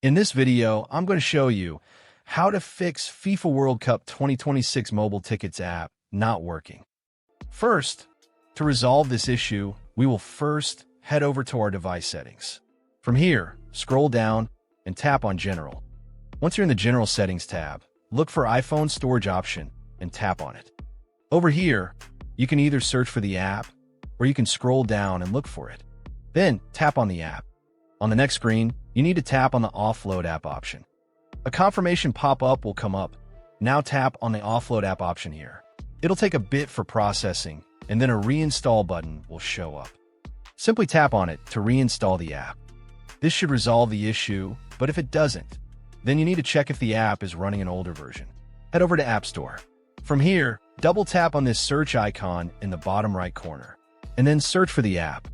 In this video, I'm going to show you how to fix FIFA World Cup 2026 mobile tickets app not working. First, to resolve this issue, we will first head over to our device settings. From here, scroll down and tap on General. Once you're in the General Settings tab, look for iPhone Storage option and tap on it. Over here, you can either search for the app or you can scroll down and look for it. Then tap on the app. On the next screen, you need to tap on the Offload app option. A confirmation pop-up will come up. Now tap on the Offload app option here. It'll take a bit for processing, and then a reinstall button will show up. Simply tap on it to reinstall the app. This should resolve the issue, but if it doesn't, then you need to check if the app is running an older version. Head over to App Store. From here, double tap on this search icon in the bottom right corner, and then search for the app.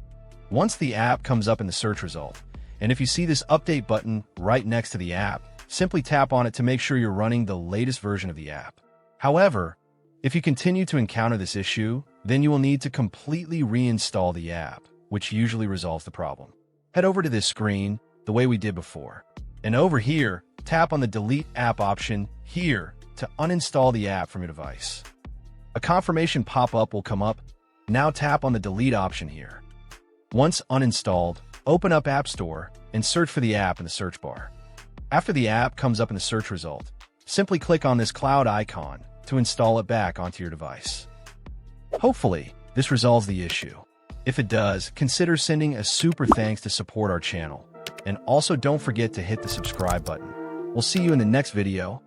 Once the app comes up in the search result, and if you see this update button right next to the app, simply tap on it to make sure you're running the latest version of the app. However, if you continue to encounter this issue, then you will need to completely reinstall the app, which usually resolves the problem. Head over to this screen the way we did before, and over here, tap on the Delete App option here to uninstall the app from your device. A confirmation pop-up will come up. Now tap on the Delete option here. Once uninstalled, open up App Store and search for the app in the search bar. After the app comes up in the search result, simply click on this cloud icon to install it back onto your device. Hopefully, this resolves the issue. If it does, consider sending a super thanks to support our channel. And also don't forget to hit the subscribe button. We'll see you in the next video.